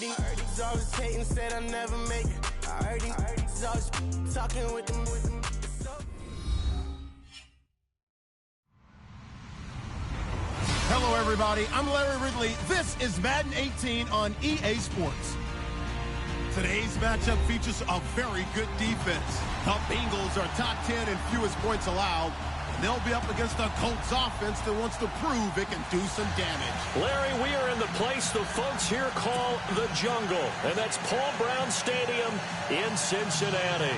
He's always hating, said I never make it. I heard he's always talking with them. Hello, everybody. I'm Larry Ridley. This is Madden 18 on EA Sports. Today's matchup features a very good defense. The Bengals are top 10 in fewest points allowed. And they'll be up against a Colts offense that wants to prove it can do some damage. Larry, we are in the place the folks here call the Jungle, and that's Paul Brown Stadium in Cincinnati.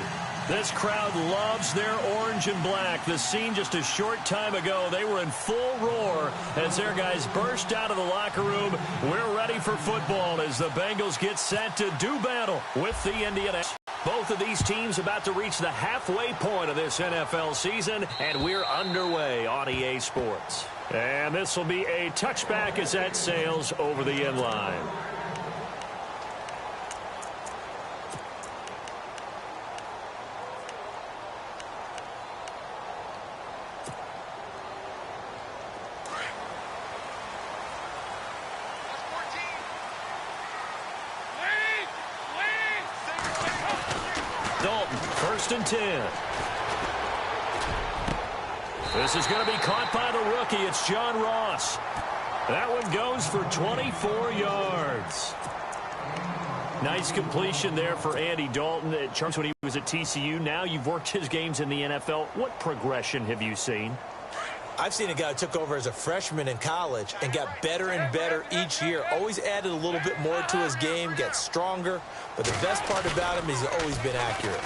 This crowd loves their orange and black. The scene just a short time ago, they were in full roar as their guys burst out of the locker room. We're ready for football as the Bengals get set to do battle with the Indianapolis. Both of these teams about to reach the halfway point of this NFL season, and we're underway on EA Sports. And this will be a touchback as that sails over the end line. Dalton, 1st and 10. This is going to be caught by the rookie. It's John Ross. That one goes for 24 yards. Nice completion there for Andy Dalton. Charles, when he was at TCU, now you've worked his games in the NFL. What progression have you seen? I've seen a guy who took over as a freshman in college and got better and better each year. Always added a little bit more to his game, gets stronger. But the best part about him is he's always been accurate.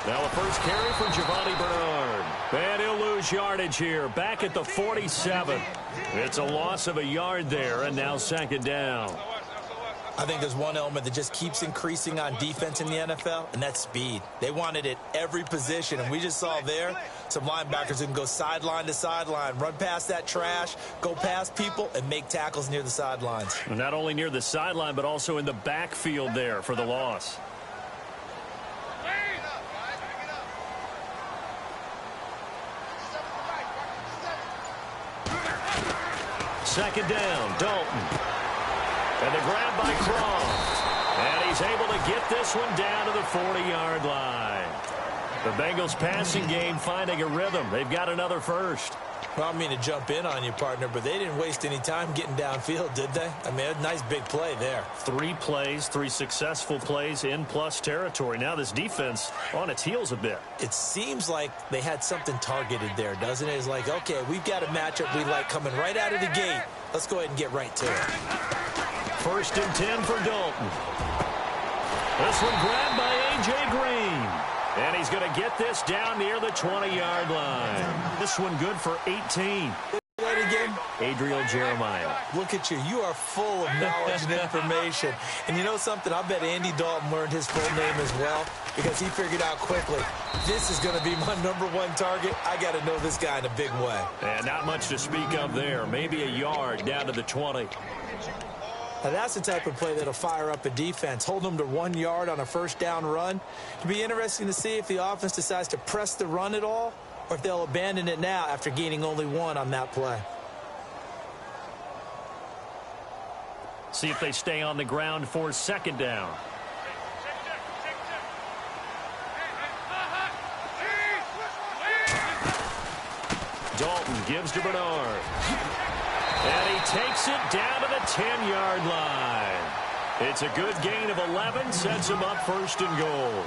Now the first carry for Giovanni Bernard. And he'll lose yardage here. Back at the 47. It's a loss of a yard there, and now 2nd down. I think there's one element that just keeps increasing on defense in the NFL, and that's speed. They want it at every position, and we just saw there some linebackers who can go sideline to sideline, run past that trash, go past people, and make tackles near the sidelines. Not only near the sideline, but also in the backfield there for the loss. Second down, Dalton. And the grab by Croft. And he's able to get this one down to the 40-yard line. The Bengals passing game finding a rhythm. They've got another first. Well, I don't mean to jump in on you, partner, but they didn't waste any time getting downfield, did they? I mean, a nice big play there. 3 plays, 3 successful plays in plus territory. Now this defense on its heels a bit. It seems like they had something targeted there, doesn't it? It's like, okay, we've got a matchup we like coming right out of the gate. Let's go ahead and get right to it. 1st and 10 for Dalton. This one grabbed by A.J. Green. And he's going to get this down near the 20-yard line. This one good for 18. That again? Adriel Jeremiah. Look at you. You are full of knowledge and information. And you know something? I bet Andy Dalton learned his full name as well because he figured out quickly, this is going to be my #1 target. I got to know this guy in a big way. And not much to speak of there. Maybe a yard down to the 20. Now, that's the type of play that'll fire up a defense. Hold them to 1 yard on a 1st down run. It'll be interesting to see if the offense decides to press the run at all or if they'll abandon it now after gaining only 1 on that play. See if they stay on the ground for 2nd down. Dalton gives to Bernard. And he takes it down to the 10-yard line. It's a good gain of 11, sets him up 1st and goal.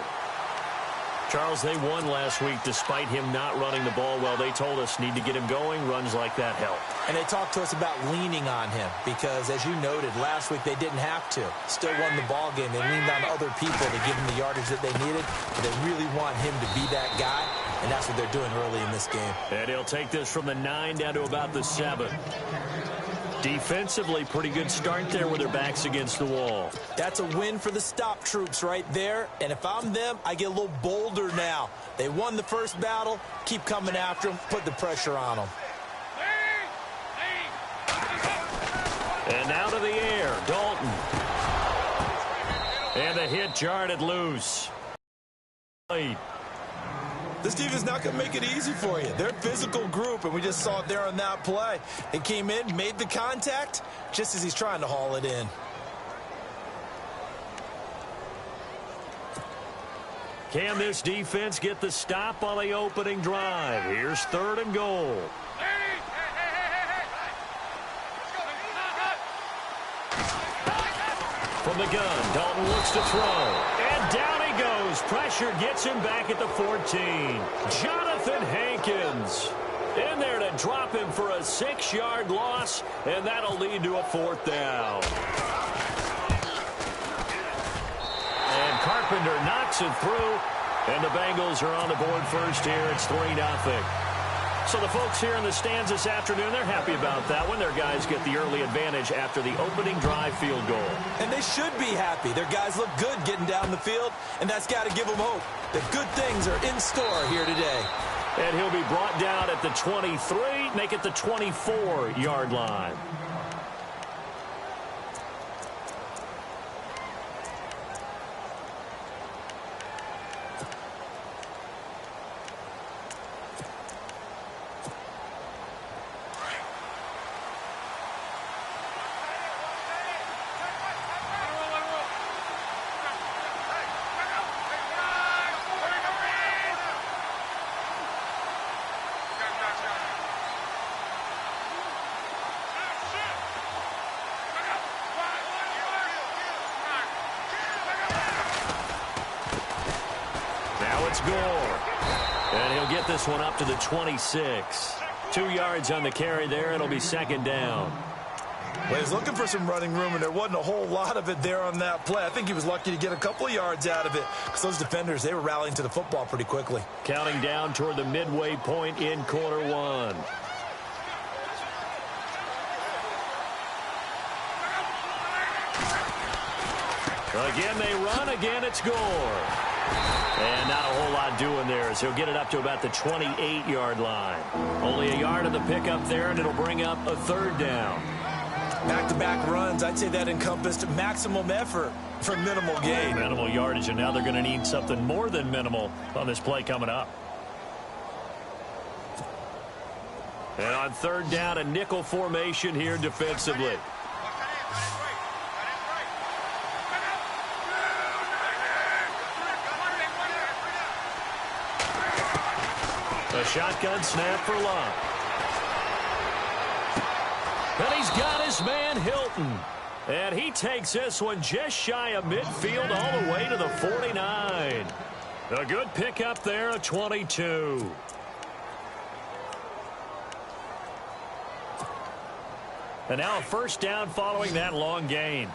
Charles, they won last week despite him not running the ball well. They told us need to get him going. Runs like that help. And they talked to us about leaning on him because, as you noted, last week they didn't have to. Still won the ball game. They leaned on other people to give him the yardage that they needed. But they really want him to be that guy, and that's what they're doing early in this game. And he'll take this from the 9 down to about the 7. Defensively, pretty good start there with their backs against the wall. That's a win for the stop troops right there. And if I'm them, I get a little bolder now. They won the first battle. Keep coming after them. Put the pressure on them. And now to the air, Dalton. And the hit jarred it loose. This defense is not going to make it easy for you. They're a physical group, and we just saw it there on that play. It came in, made the contact, just as he's trying to haul it in. Can this defense get the stop on the opening drive? Here's 3rd and goal. From the gun, Dalton looks to throw. And down he goes. Pressure gets him back at the 14. Jonathan Hankins in there to drop him for a 6-yard loss, and that'll lead to a 4th down. And Carpenter knocks it through, and the Bengals are on the board first here. It's 3-0. So the folks here in the stands this afternoon, they're happy about that one. Their guys get the early advantage after the opening drive field goal. And they should be happy. Their guys look good getting down the field, and that's got to give them hope that good things are in store here today. And he'll be brought down at the 23, make it the 24-yard line. And he'll get this one up to the 26. 2 yards on the carry there. It'll be 2nd down. Well, he's looking for some running room, and there wasn't a whole lot of it there on that play. I think he was lucky to get a couple of yards out of it because those defenders, they were rallying to the football pretty quickly. Counting down toward the midway point in quarter 1. Again, they run. Again, it's Gore. And not a whole lot doing there as he'll get it up to about the 28-yard line. Only a yard of the pickup there, and it'll bring up a 3rd down. Back-to-back runs, I'd say that encompassed maximum effort for minimal gain. Minimal yardage, and now they're going to need something more than minimal on this play coming up. And on 3rd down, a nickel formation here defensively. A shotgun snap for Love. And he's got his man Hilton. And he takes this one just shy of midfield all the way to the 49. A good pickup there, a 22. And now a 1st down following that long gain.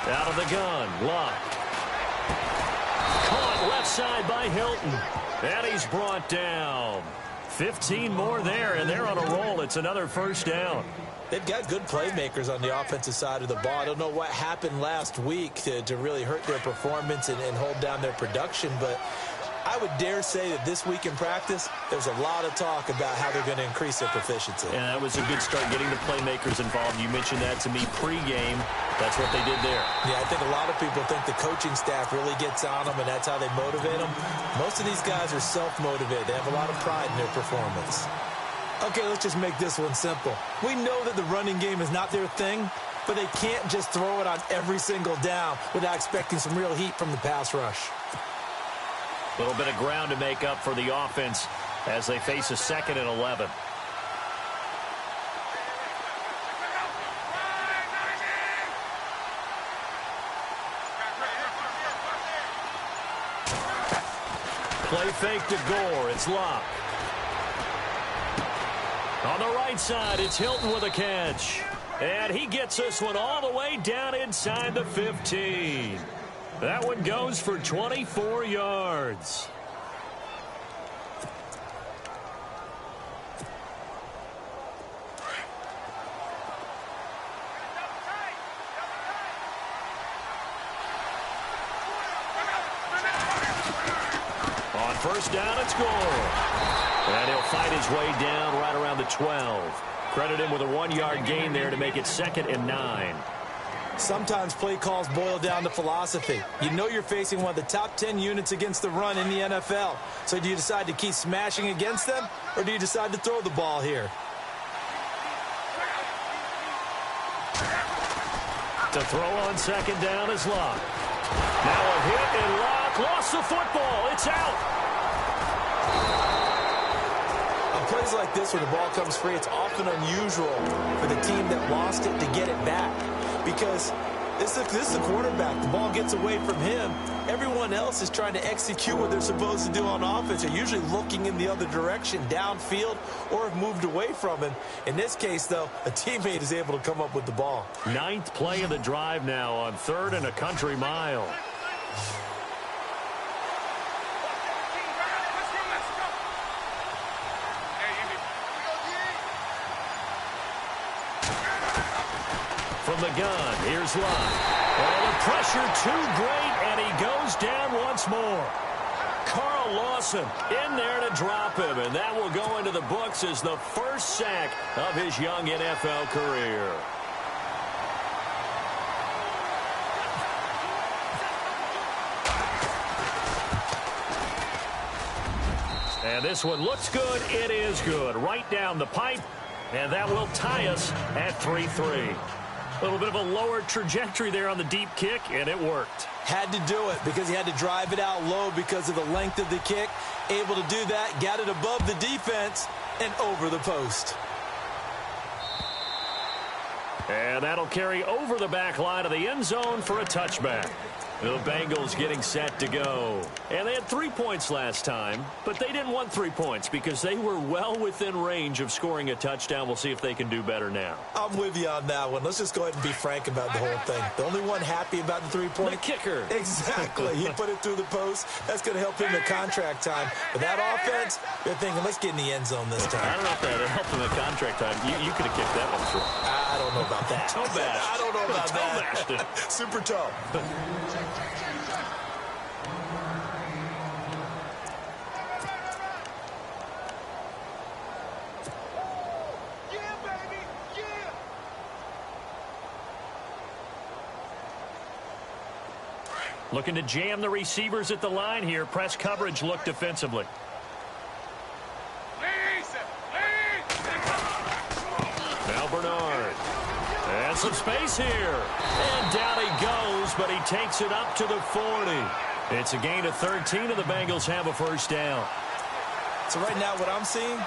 Out of the gun, Luck. Caught left side by Hilton. And he's brought down. 15 more there, and they're on a roll. It's another 1st down. They've got good playmakers on the offensive side of the ball. I don't know what happened last week to really hurt their performance and hold down their production, but I would dare say that this week in practice, there's a lot of talk about how they're going to increase their proficiency. And that was a good start, getting the playmakers involved. You mentioned that to me pregame. That's what they did there. Yeah, I think a lot of people think the coaching staff really gets on them, and that's how they motivate them. Most of these guys are self-motivated. They have a lot of pride in their performance. Okay, let's just make this one simple. We know that the running game is not their thing, but they can't just throw it on every single down without expecting some real heat from the pass rush. A little bit of ground to make up for the offense as they face a 2nd and 11. Play fake to Gore. It's Locke. On the right side, it's Hilton with a catch. And he gets this one all the way down inside the 15. That one goes for 24 yards. On 1st down, it's Gore. And he'll fight his way down right around the 12. Credit him with a 1-yard gain there to make it 2nd and 9. Sometimes play calls boil down to philosophy. You know you're facing one of the top 10 units against the run in the NFL. So do you decide to keep smashing against them, or do you decide to throw the ball here? To throw on second down is Locke. Now a hit, and Locke lost the football. It's out. On plays like this where the ball comes free, it's often unusual for the team that lost it to get it back. Because this is the quarterback. The ball gets away from him. Everyone else is trying to execute what they're supposed to do on offense. They're usually looking in the other direction, downfield, or have moved away from him. In this case, though, a teammate is able to come up with the ball. 9th play of the drive now on 3rd and a country mile. From the gun, here's Locke. Oh, the pressure too great, and he goes down once more. Carl Lawson in there to drop him, and that will go into the books as the first sack of his young NFL career. And this one looks good. It is good. Right down the pipe, and that will tie us at 3-3. A little bit of a lower trajectory there on the deep kick, and it worked. Had to do it because he had to drive it out low because of the length of the kick. Able to do that, got it above the defense, and over the post. And that'll carry over the back line of the end zone for a touchback. The Bengals getting set to go. And they had 3 points last time, but they didn't want 3 points because they were well within range of scoring a touchdown. We'll see if they can do better now. I'm with you on that one. Let's just go ahead and be frank about the whole thing. The only one happy about the 3-point. The kicker. Exactly. He put it through the post. That's going to help him in contract time. But that offense, they're thinking, let's get in the end zone this time. I don't know if that helped him in contract time. You could have kicked that one through. I don't know about that. Toe bashed. I don't know about Toe that. bashed it. Super toe. Looking to jam the receivers at the line here. Press coverage look defensively. Now Bernard. And some space here. And down he goes, but he takes it up to the 40. It's a gain of 13, and the Bengals have a first down. So right now what I'm seeing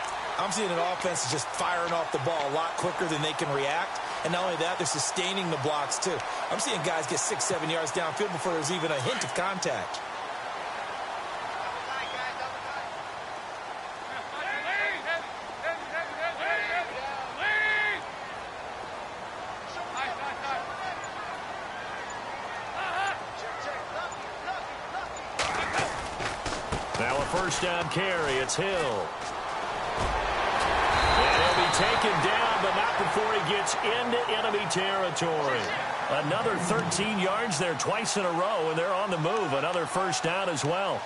an offense is just firing off the ball a lot quicker than they can react. And not only that, they're sustaining the blocks, too. I'm seeing guys get 6-7 yards downfield before there's even a hint of contact. Now a first down carry. It's Hill. And he'll be taken down, but not before he gets into enemy territory. Another 13 yards there twice in a row, and they're on the move. Another first down as well.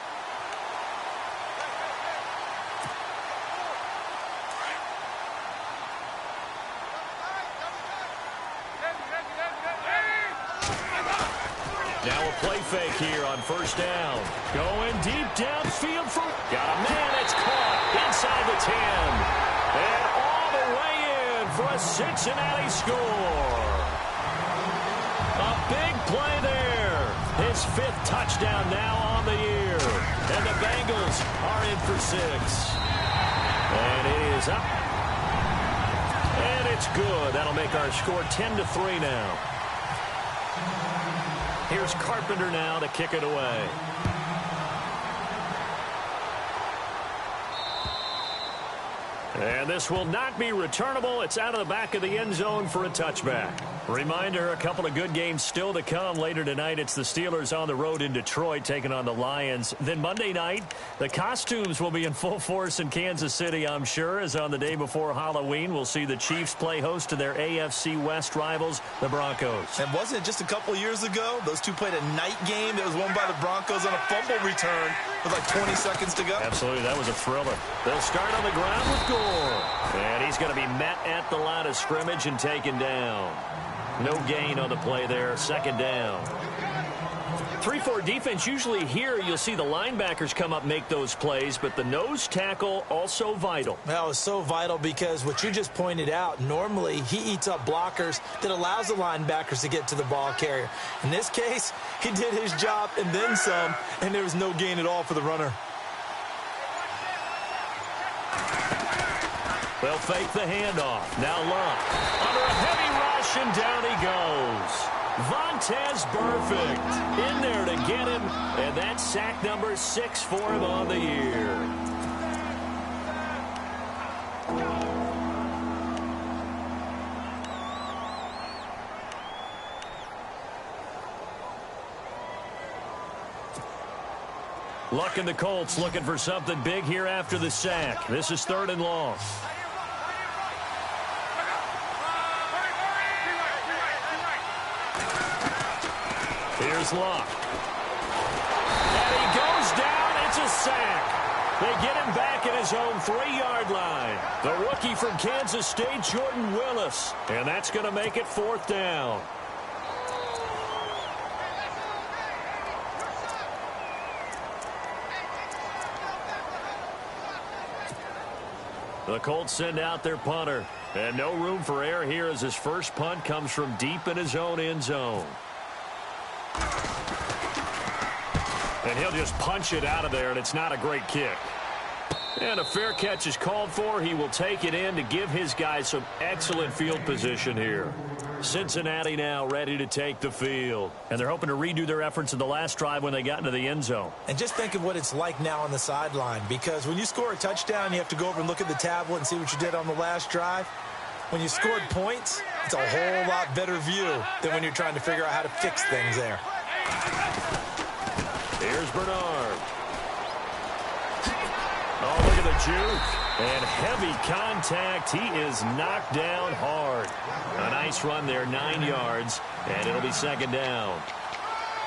Now a play fake here on first down. Going deep downfield for... Got a man. It's caught inside the 10. And all the way in for a Cincinnati score. A big play there. His 5th touchdown now on the year. And the Bengals are in for 6. And it is up. And it's good. That'll make our score 10-3 now. Here's Carpenter now to kick it away. And this will not be returnable. It's out of the back of the end zone for a touchback. Reminder, a couple of good games still to come. Later tonight, it's the Steelers on the road in Detroit taking on the Lions. Then Monday night, the costumes will be in full force in Kansas City, I'm sure, as on the day before Halloween, we'll see the Chiefs play host to their AFC West rivals, the Broncos. And wasn't it just a couple years ago, those two played a night game that was won by the Broncos on a fumble return with like 20 seconds to go? Absolutely, that was a thriller. They'll start on the ground with Gore. And he's going to be met at the line of scrimmage and taken down. No gain on the play there. Second down. 3-4 defense, usually here you'll see the linebackers come up, make those plays, but the nose tackle also vital. That was so vital because what you just pointed out, normally he eats up blockers that allows the linebackers to get to the ball carrier. In this case, he did his job and then some, and there was no gain at all for the runner. They'll fake the handoff. Now Love under a heavy rush, and down he goes. Vontaze Burfict in there to get him, and that's sack number 6 for him on the year. Luck and the Colts looking for something big here after the sack. This is 3rd and long. Here's Luck. And he goes down. It's a sack. They get him back at his own 3-yard line. The rookie from Kansas State, Jordan Willis. And that's going to make it 4th down. The Colts send out their punter. And no room for error here as his first punt comes from deep in his own end zone. And he'll just punch it out of there, and it's not a great kick. And a fair catch is called for. He will take it in to give his guys some excellent field position here. Cincinnati now ready to take the field. And they're hoping to redo their efforts in the last drive when they got into the end zone. And just think of what it's like now on the sideline, because when you score a touchdown, you have to go over and look at the tablet and see what you did on the last drive. When you scored points, it's a whole lot better view than when you're trying to figure out how to fix things there. Here's Bernard. Oh, look at the juke. And heavy contact. He is knocked down hard. A nice run there, 9 yards, and it'll be 2nd down.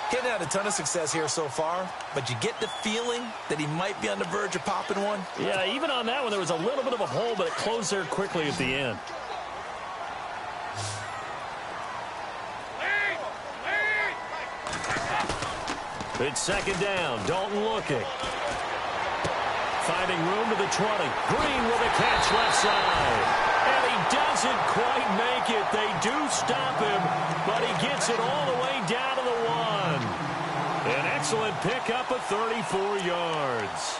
He hasn't had a ton of success here so far, but you get the feeling that he might be on the verge of popping one. Yeah, even on that one, there was a little bit of a hole, but it closed there quickly at the end. It's 2nd down. Dalton looking. Finding room to the 20. Green with a catch left side. And he doesn't quite make it. They do stop him, but he gets it all the way down to the 1. An excellent pickup of 34 yards.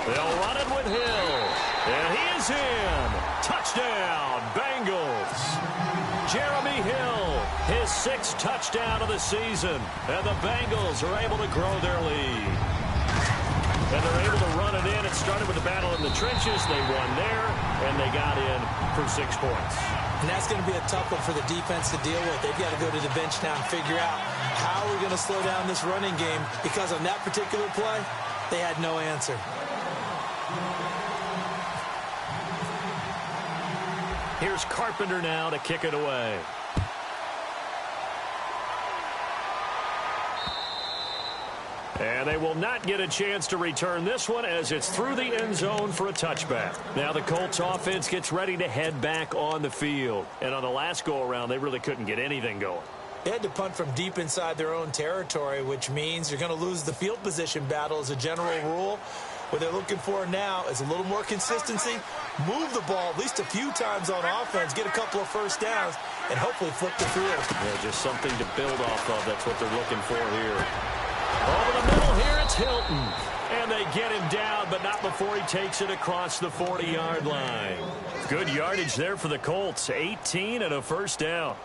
They'll run it with Hill. And he is in. Touchdown, Bengals. Jeremy Hill, his 6th touchdown of the season. And the Bengals are able to grow their lead. And they're able to run it in. It started with the battle in the trenches. They won there, and they got in for 6 points. And that's going to be a tough one for the defense to deal with. They've got to go to the bench now and figure out how we're going to slow down this running game, because on that particular play, they had no answer. Here's Carpenter now to kick it away. And they will not get a chance to return this one as it's through the end zone for a touchback. Now the Colts offense gets ready to head back on the field. And on the last go-around, they really couldn't get anything going. They had to punt from deep inside their own territory, which means you're going to lose the field position battle as a general rule. What they're looking for now is a little more consistency, move the ball at least a few times on offense, get a couple of first downs, and hopefully flip the field. Yeah, just something to build off of. That's what they're looking for here. Over the middle here, it's Hilton. And they get him down, but not before he takes it across the 40-yard line. Good yardage there for the Colts. 18 and a first down.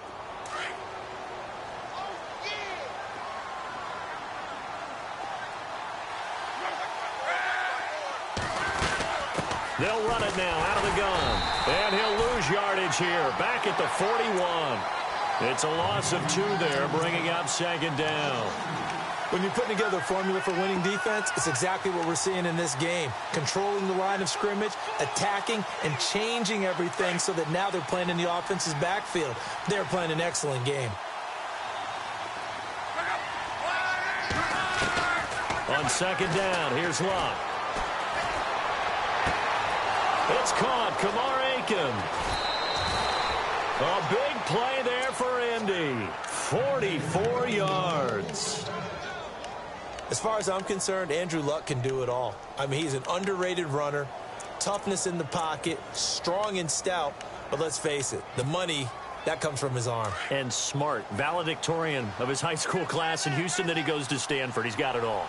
They'll run it now out of the gun. And he'll lose yardage here. Back at the 41. It's a loss of 2 there, bringing up 2nd down. When you're putting together a formula for winning defense, it's exactly what we're seeing in this game. Controlling the line of scrimmage, attacking, and changing everything so that now they're playing in the offense's backfield. They're playing an excellent game. On second down, here's Luck. It's caught. Kamar Aiken. A big play there for Indy. 44 yards. As far as I'm concerned, Andrew Luck can do it all. I mean, he's an underrated runner, toughness in the pocket, strong and stout. But let's face it, the money, that comes from his arm. And smart, valedictorian of his high school class in Houston. Then he goes to Stanford. He's got it all.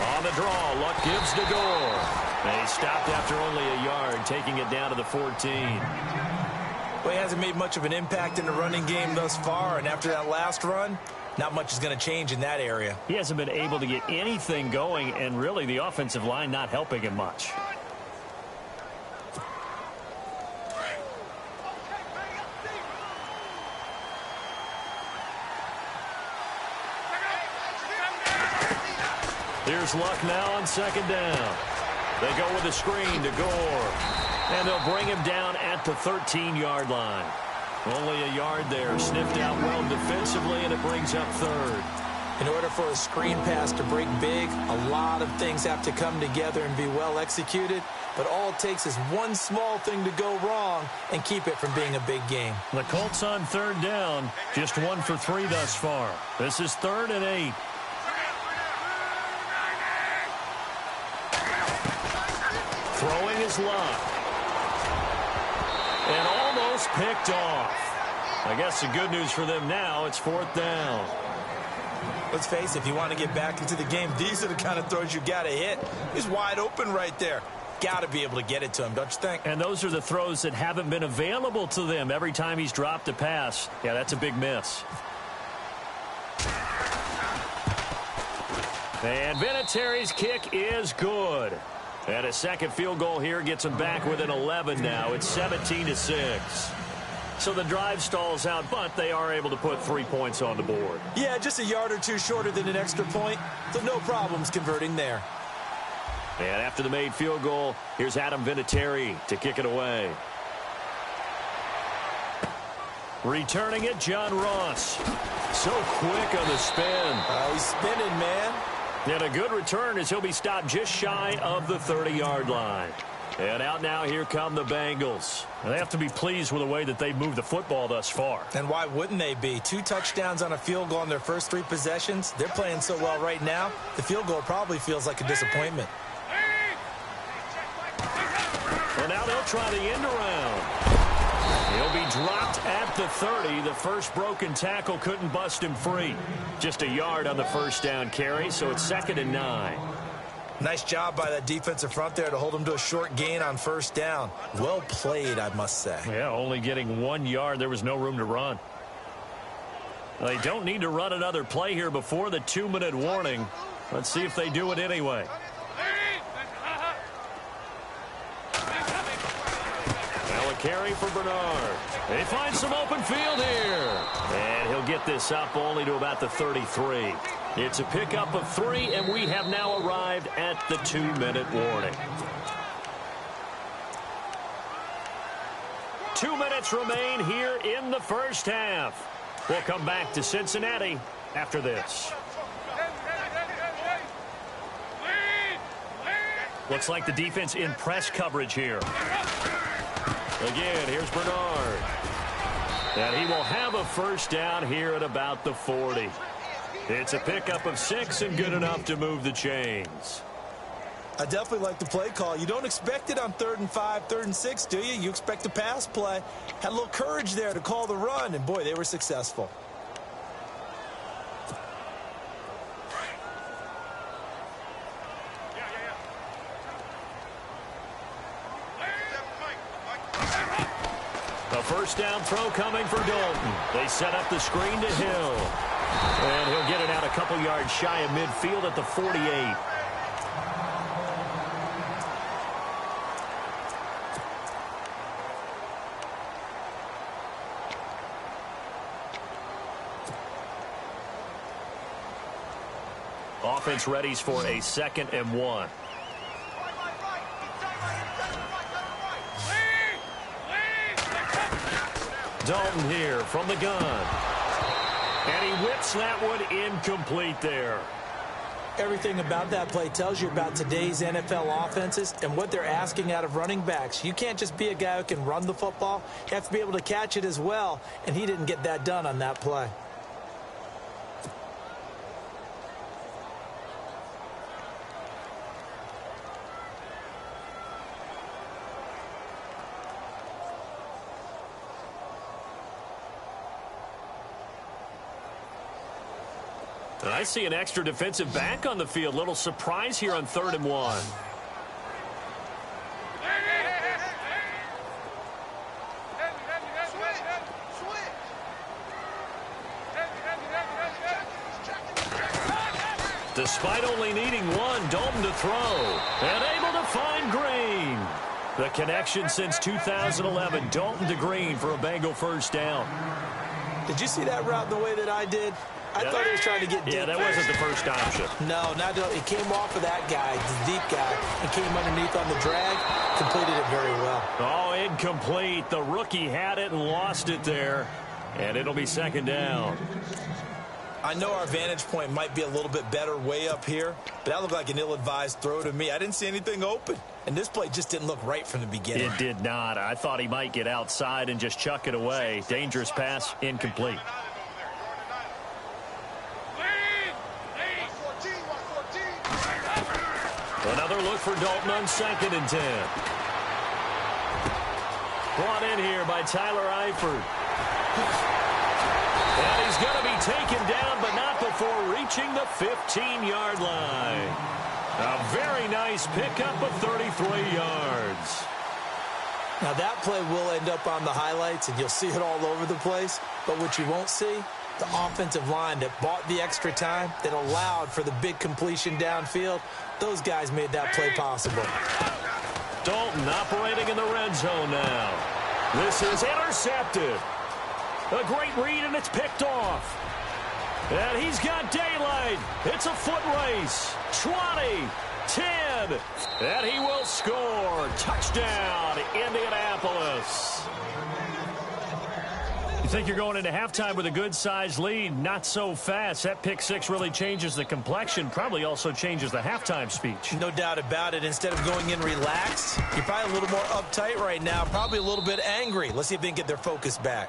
On the draw, Luck gives to Gore. And he stopped after only a yard, taking it down to the 14. Well, he hasn't made much of an impact in the running game thus far, and after that last run, not much is going to change in that area. He hasn't been able to get anything going, and really the offensive line not helping him much. Here's Luck now on second down. They go with a screen to Gore. And they'll bring him down at the 13-yard line. Only a yard there. Sniffed out well defensively, and it brings up third. In order for a screen pass to break big, a lot of things have to come together and be well executed. But all it takes is one small thing to go wrong and keep it from being a big game. The Colts on third down. Just 1 for 3 thus far. This is 3rd and 8. Throwing is Luck. And almost picked off. I guess the good news for them now, it's 4th down. Let's face it, if you want to get back into the game, these are the kind of throws you got to hit. He's wide open right there. Got to be able to get it to him, don't you think? And those are the throws that haven't been available to them every time he's dropped a pass. Yeah, that's a big miss. And Vinatieri's kick is good. And a second field goal here gets him back within 11 now. It's 17-6. So the drive stalls out, but they are able to put 3 points on the board. Yeah, just a yard or two shorter than an extra point. So no problems converting there. And after the made field goal, here's Adam Vinatieri to kick it away. Returning it, John Ross. So quick on the spin. He's spinning, man. And a good return as he'll be stopped just shy of the 30-yard line. And out now, here come the Bengals. And they have to be pleased with the way that they've moved the football thus far. And why wouldn't they be? 2 touchdowns on a field goal in their first 3 possessions. They're playing so well right now, the field goal probably feels like a disappointment. Well, now they'll try the end around. He'll be dropped at the 30. The first broken tackle couldn't bust him free. Just a yard on the first down carry, so it's 2nd and 9. Nice job by that defensive front there to hold him to a short gain on first down. Well played, I must say. Yeah, only getting 1 yard. There was no room to run. They don't need to run another play here before the 2-minute warning. Let's see if they do it anyway. Carry for Bernard. They find some open field here. And he'll get this up only to about the 33. It's a pickup of 3, and we have now arrived at the 2-minute warning. 2 minutes remain here in the first half. We'll come back to Cincinnati after this. Looks like the defense in press coverage here. Again, here's Bernard. And he will have a first down here at about the 40. It's a pickup of 6 and good enough to move the chains. I definitely like the play call. You don't expect it on 3rd and 5, 3rd and 6, do you? You expect a pass play. Had a little courage there to call the run, and boy, they were successful. A first down throw coming for Dalton. They set up the screen to Hill. And he'll get it out a couple yards shy of midfield at the 48. Offense readies for a 2nd and 1. Dalton here from the gun. And he whips that one incomplete there. Everything about that play tells you about today's NFL offenses and what they're asking out of running backs. You can't just be a guy who can run the football. You have to be able to catch it as well, and he didn't get that done on that play. I see an extra defensive back on the field. Little surprise here on 3rd and 1. Despite only needing one, Dalton to throw. And able to find Green. The connection since 2011. Dalton to Green for a Bengal first down. Did you see that route the way that I did? I thought he was trying to get deep. Yeah, that wasn't the first option. No, it came off of that guy, the deep guy, and came underneath on the drag, completed it very well. Oh, incomplete. The rookie had it and lost it there, and it'll be 2nd down. I know our vantage point might be a little bit better way up here, but that looked like an ill-advised throw to me. I didn't see anything open, and this play just didn't look right from the beginning. It did not. I thought he might get outside and just chuck it away. Dangerous pass, incomplete. Another look for Dalton on 2nd and 10. Brought in here by Tyler Eifert. And he's going to be taken down, but not before reaching the 15-yard line. A very nice pickup of 33 yards. Now, that play will end up on the highlights, and you'll see it all over the place. But what you won't see, the offensive line that bought the extra time, that allowed for the big completion downfield, those guys made that play possible. Dalton operating in the red zone now. This is intercepted. A great read, and it's picked off. And he's got daylight. It's a foot race. 20, 10, and he will score. Touchdown, Indianapolis. You think you're going into halftime with a good-sized lead? Not so fast. That pick six really changes the complexion, probably also changes the halftime speech. No doubt about it. Instead of going in relaxed, you're probably a little more uptight right now, probably a little bit angry. Let's see if they can get their focus back.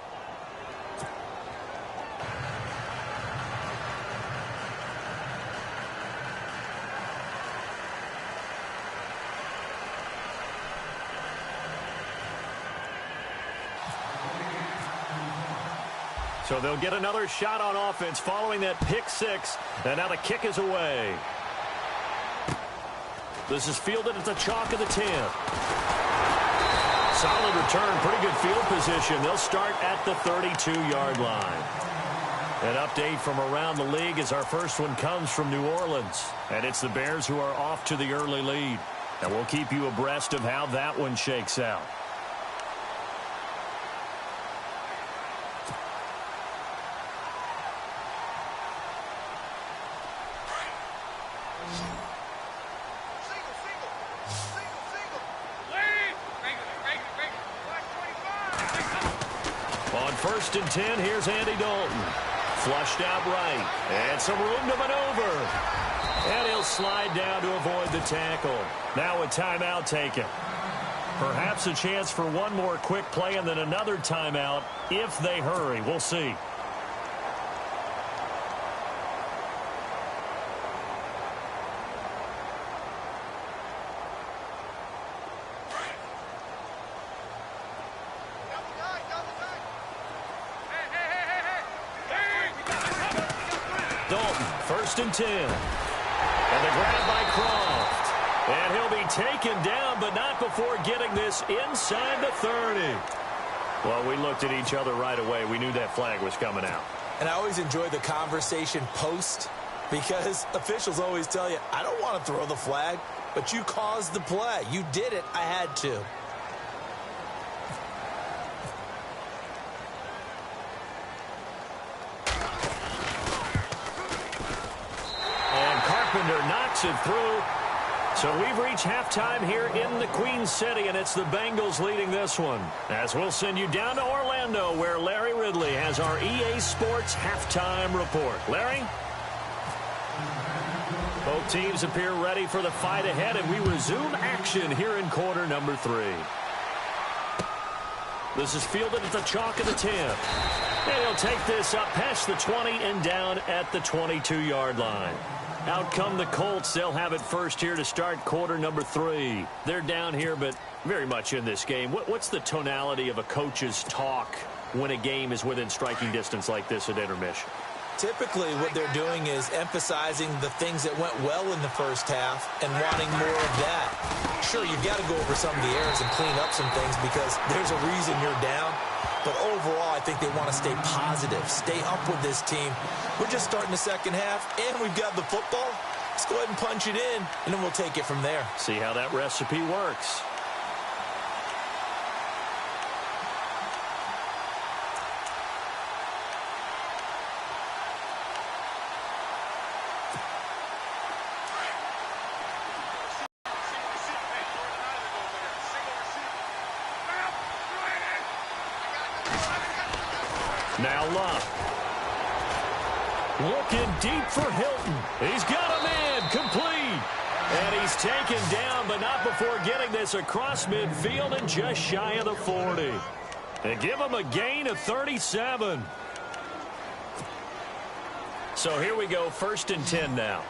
So they'll get another shot on offense following that pick six. And now the kick is away. This is fielded at the chalk of the 10. Solid return, pretty good field position. They'll start at the 32-yard line. An update from around the league as our first one comes from New Orleans. And it's the Bears who are off to the early lead. And we'll keep you abreast of how that one shakes out. On 1st and 10, here's Andy Dalton. Flushed out right. And some room to maneuver. And he'll slide down to avoid the tackle. Now a timeout taken. Perhaps a chance for one more quick play and then another timeout if they hurry. We'll see. Dalton, 1st and 10. And the grab by Croft. And he'll be taken down, but not before getting this inside the 30. Well, we looked at each other right away. We knew that flag was coming out. And I always enjoy the conversation post because officials always tell you, I don't want to throw the flag, but you caused the play. You did it. I had to. Carpenter knocks it through. So we've reached halftime here in the Queen City, and it's the Bengals leading this one. As we'll send you down to Orlando, where Larry Ridley has our EA Sports halftime report. Larry? Both teams appear ready for the fight ahead, and we resume action here in quarter number 3. This is fielded at the chalk of the 10. And he'll take this up past the 20 and down at the 22-yard line. Out come the Colts. They'll have it first here to start quarter number 3. They're down here, but very much in this game. What's the tonality of a coach's talk when a game is within striking distance like this at intermission? Typically, what they're doing is emphasizing the things that went well in the first half and wanting more of that. Sure, you've got to go over some of the errors and clean up some things because there's a reason you're down. But overall, I think they want to stay positive, stay up with this team. We're just starting the second half, and we've got the football. Let's go ahead and punch it in, and then we'll take it from there. See how that recipe works. Now Love. Looking deep for Hilton. He's got him in. Complete. And he's taken down, but not before getting this across midfield and just shy of the 40. And give him a gain of 37. So here we go, 1st and 10 now.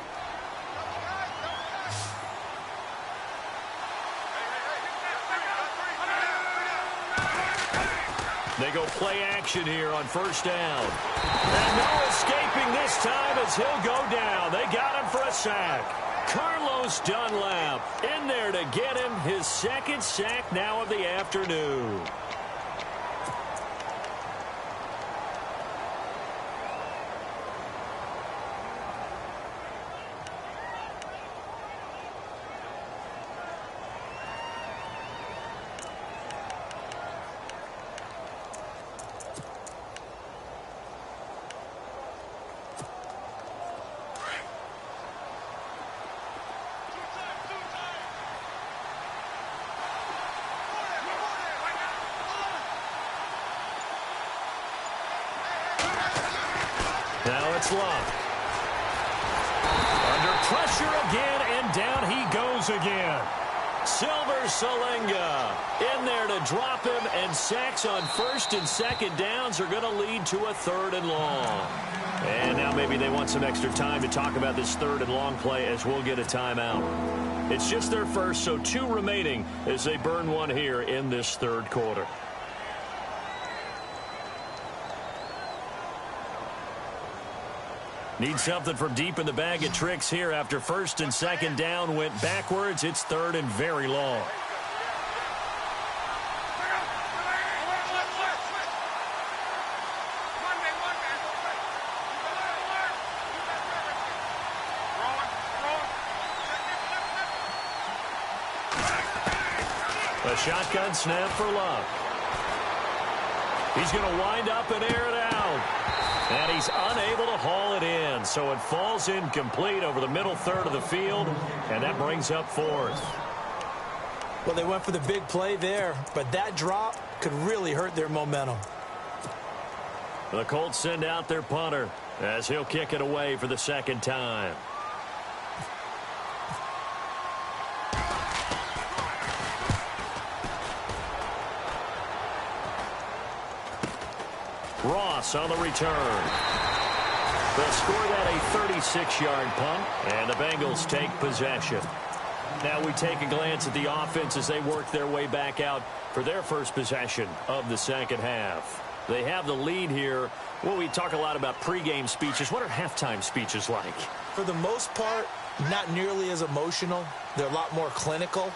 They go play action here on 1st down. And no escaping this time as he'll go down. They got him for a sack. Carlos Dunlap in there to get him his 2nd sack now of the afternoon. Now it's Love. Under pressure again, and down he goes again. Silver Salenga in there to drop him, and sacks on 1st and 2nd downs are going to lead to a 3rd and long. And now maybe they want some extra time to talk about this 3rd and long play as we'll get a timeout. It's just their first, so 2 remaining as they burn one here in this 3rd quarter. Need something from deep in the bag of tricks here after 1st and 2nd down went backwards. It's 3rd and very long. A shotgun snap for Love. He's going to wind up and air it out. And he's unable to haul it in. So it falls incomplete over the middle 3rd of the field. And that brings up 4th. Well, they went for the big play there, but that drop could really hurt their momentum. The Colts send out their punter as he'll kick it away for the 2nd time. Ross on the return. They'll score that a 36-yard punt, and the Bengals take possession. Now we take a glance at the offense as they work their way back out for their first possession of the 2nd half. They have the lead here. Well, we talk a lot about pregame speeches. What are halftime speeches like? For the most part, not nearly as emotional. They're a lot more clinical.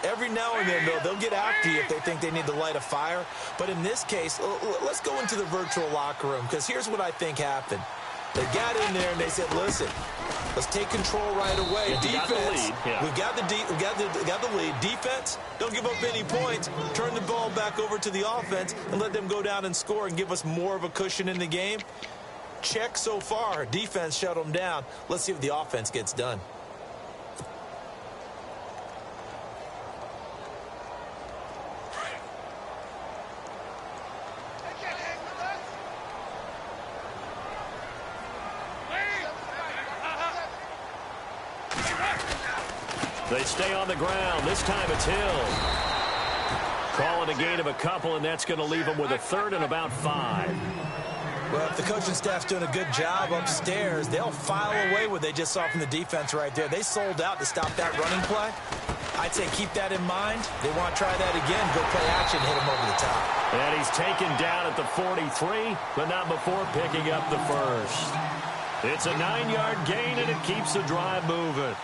Every now and then, though, they'll get after you if they think they need to light a fire. But in this case, let's go into the virtual locker room, because here's what I think happened. They got in there and they said, listen, let's take control right away. Defense, we've got the lead. Defense, don't give up any points. Turn the ball back over to the offense and let them go down and score and give us more of a cushion in the game. Check so far. Defense shut them down. Let's see if the offense gets done. They stay on the ground. This time it's Hill. Calling a gain of a couple, and that's going to leave them with a third and about 5. Well, if the coaching staff's doing a good job upstairs, they'll file away what they just saw from the defense right there. They sold out to stop that running play. I'd say keep that in mind. They want to try that again, go play action, hit him over the top. And he's taken down at the 43, but not before picking up the first. It's a 9-yard gain, and it keeps the drive moving.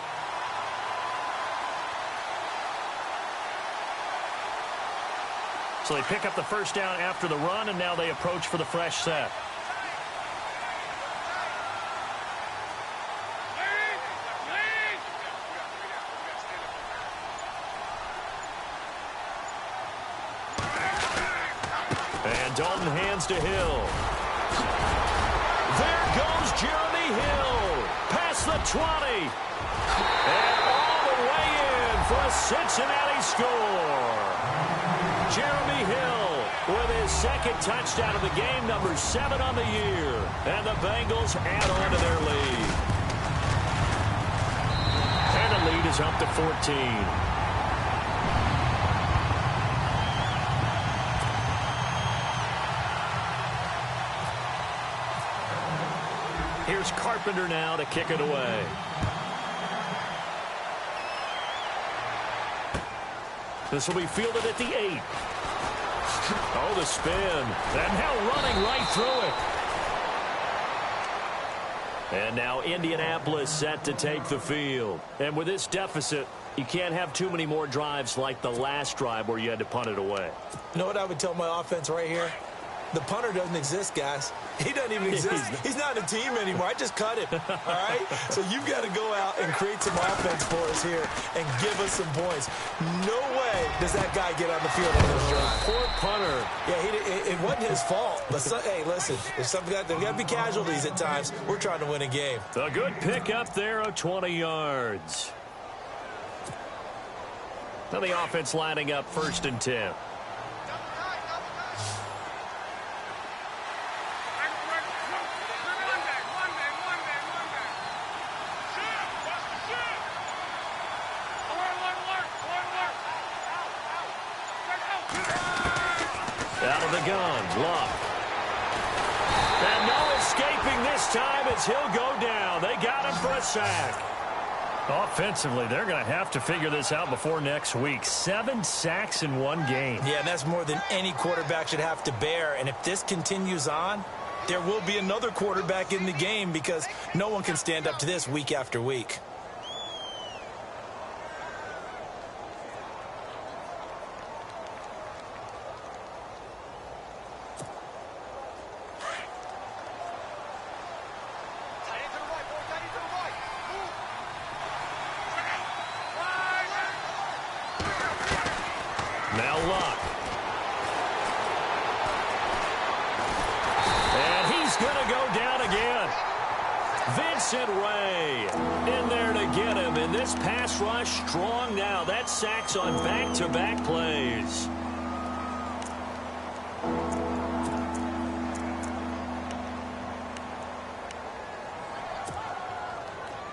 So they pick up the first down after the run, and now they approach for the fresh set. And Dalton hands to Hill. There goes Jeremy Hill. Past the 20. And all the way in for a Cincinnati score. Jeremy Hill with his second touchdown of the game, number 7 on the year. And the Bengals add on to their lead. And the lead is up to 14. Here's Carpenter now to kick it away. This will be fielded at the 8. Oh, the spin. And now running right through it. And now Indianapolis set to take the field. And with this deficit, you can't have too many more drives like the last drive where you had to punt it away. You know what I would tell my offense right here? The punter doesn't exist, guys. He doesn't even exist. He's not a team anymore. I just cut him, all right? So you've got to go out and create some offense for us here and give us some points. No way does that guy get on the field on this drive. Poor punter. Yeah, it wasn't his fault. But, hey, listen, there's got to be casualties at times. We're trying to win a game. A good pick up there of 20 yards. Now the offense lining up 1st and 10. Out of the gun, Luck. And no escaping this time as he'll go down. They got him for a sack. Offensively, they're going to have to figure this out before next week. 7 sacks in one game. Yeah, and that's more than any quarterback should have to bear. And if this continues on, there will be another quarterback in the game because no one can stand up to this week after week. Now Luck. And he's going to go down again. Vincent Ray in there to get him. And this pass rush strong now. That sacks on back-to-back plays.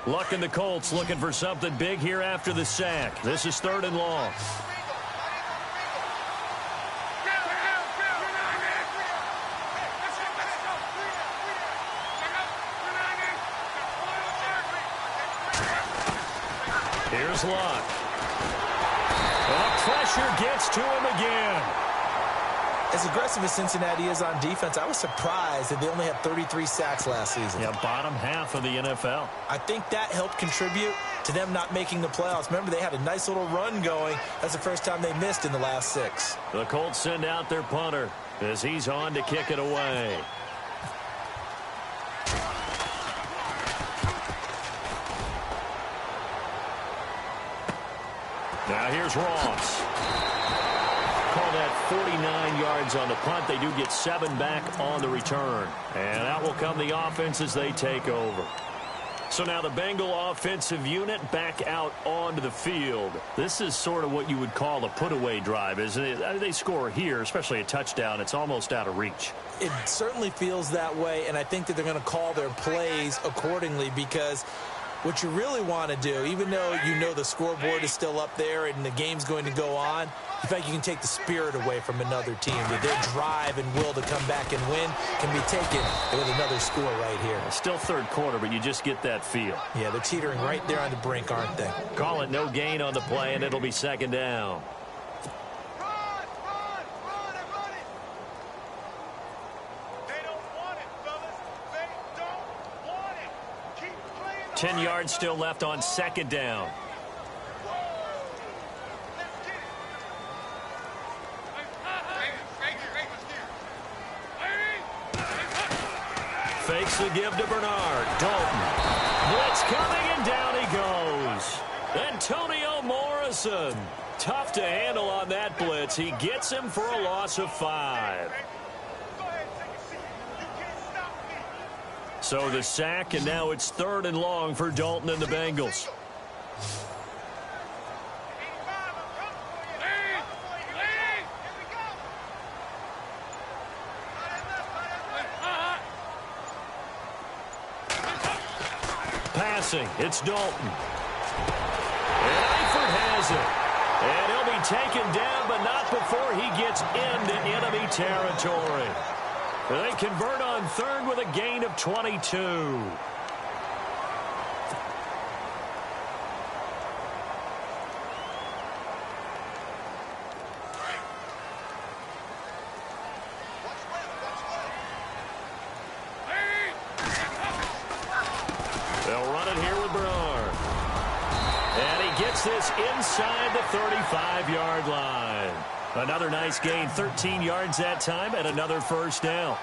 Luck and the Colts looking for something big here after the sack. This is 3rd and long. Here's Luck. The pressure gets to him again. As aggressive as Cincinnati is on defense, I was surprised that they only had 33 sacks last season. Yeah, bottom half of the NFL. I think that helped contribute to them not making the playoffs. Remember, they had a nice little run going. That's the first time they missed in the last 6. The Colts send out their punter as he's on to kick it away. Now here's Ross. Call that 49 yards on the punt. They do get 7 back on the return. And out will come the offense as they take over. So now the Bengal offensive unit back out onto the field. This is sort of what you would call a put-away drive, isn't it? They score here, especially a touchdown. It's almost out of reach. It certainly feels that way, and I think that they're going to call their plays accordingly because what you really want to do, even though you know the scoreboard is still up there and the game's going to go on, you think you can take the spirit away from another team. That their drive and will to come back and win can be taken with another score right here. Still third quarter, but you just get that feel. Yeah, they're teetering right there on the brink, aren't they? Call it no gain on the play, and it'll be second down. 10 yards still left on second down. Fakes the give to Bernard. Dalton. Blitz coming, and down he goes. Antonio Morrison. Tough to handle on that blitz. He gets him for a loss of 5. So the sack, and now it's 3rd and long for Dalton and the Bengals. Passing, it's Dalton. And Eifert has it. And he'll be taken down, but not before he gets into enemy territory. They convert on 3rd with a gain of 22. They'll run it here with Bernard. And he gets this inside the 35-yard line. Another nice gain, 13 yards that time, and another first down.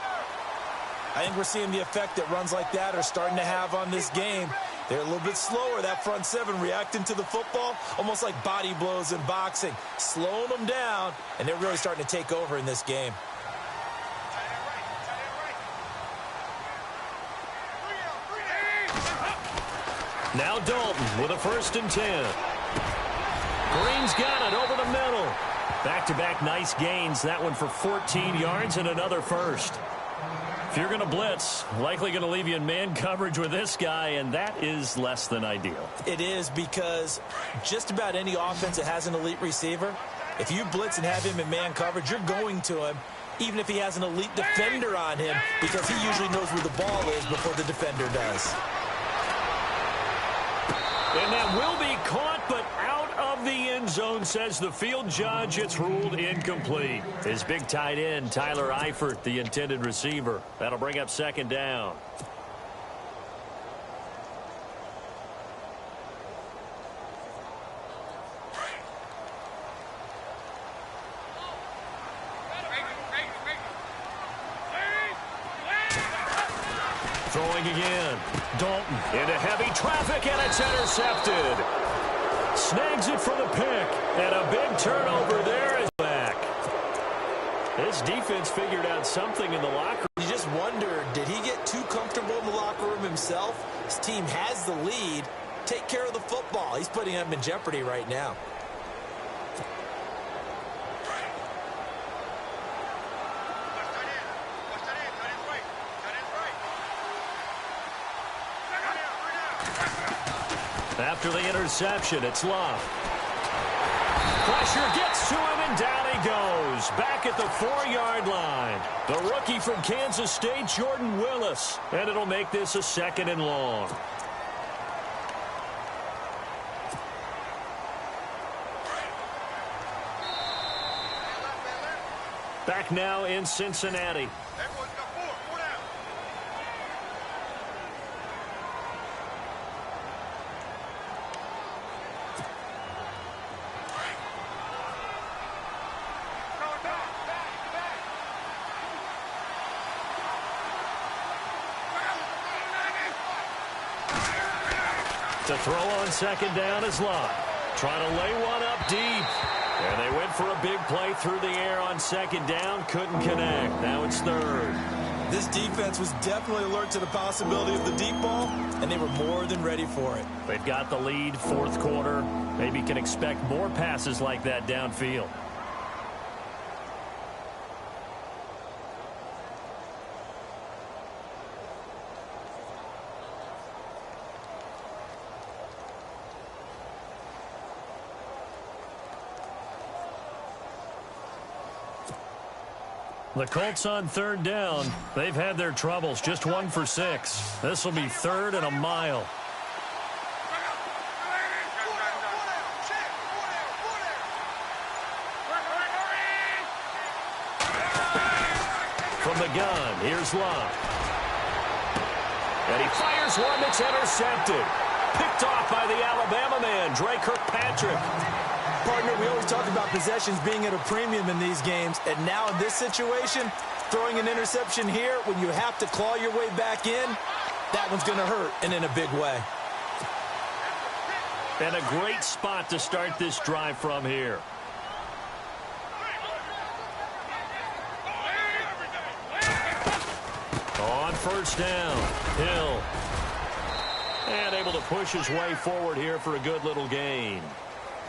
I think we're seeing the effect that runs like that are starting to have on this game. They're a little bit slower, that front seven, reacting to the football, almost like body blows in boxing, slowing them down, and they're really starting to take over in this game. Now Dalton with a 1st and 10. Green's got it over the middle. Back-to-back nice gains. That one for 14 yards and another first. If you're going to blitz, likely going to leave you in man coverage with this guy, and that is less than ideal. It is, because just about any offense that has an elite receiver, if you blitz and have him in man coverage, you're going to him, even if he has an elite defender on him, because he usually knows where the ball is before the defender does. And that will be caught, but out of the end zone, says the field judge. It's ruled incomplete. His big tight end, Tyler Eifert, the intended receiver. That'll bring up 2nd down. Throwing again. Dalton into heavy traffic, and it's intercepted. Snags it for the pick, and a big turnover there is back. This defense figured out something in the locker room. You just wonder, did he get too comfortable in the locker room himself? His team has the lead. Take care of the football. He's putting them in jeopardy right now. After the interception, it's Love. Pressure gets to him, and down he goes. Back at the 4-yard line. The rookie from Kansas State, Jordan Willis. And it'll make this a 2nd and long. Back now in Cincinnati. To throw on 2nd down is Love. Trying to lay one up deep. And they went for a big play through the air on 2nd down. Couldn't connect. Now it's 3rd. This defense was definitely alert to the possibility of the deep ball, and they were more than ready for it. They've got the lead, 4th quarter. Maybe can expect more passes like that downfield. The Colts on third down. They've had their troubles. Just 1 for 6. This will be 3rd and a mile. From the gun, here's Love. And he fires one that's intercepted. Picked off by the Alabama man, Dre Kirkpatrick. Partner, we always talk about possessions being at a premium in these games, and now in this situation, throwing an interception here when you have to claw your way back in, that one's going to hurt, and in a big way. And a great spot to start this drive from here. On first down, Hill. And able to push his way forward here for a good little gain.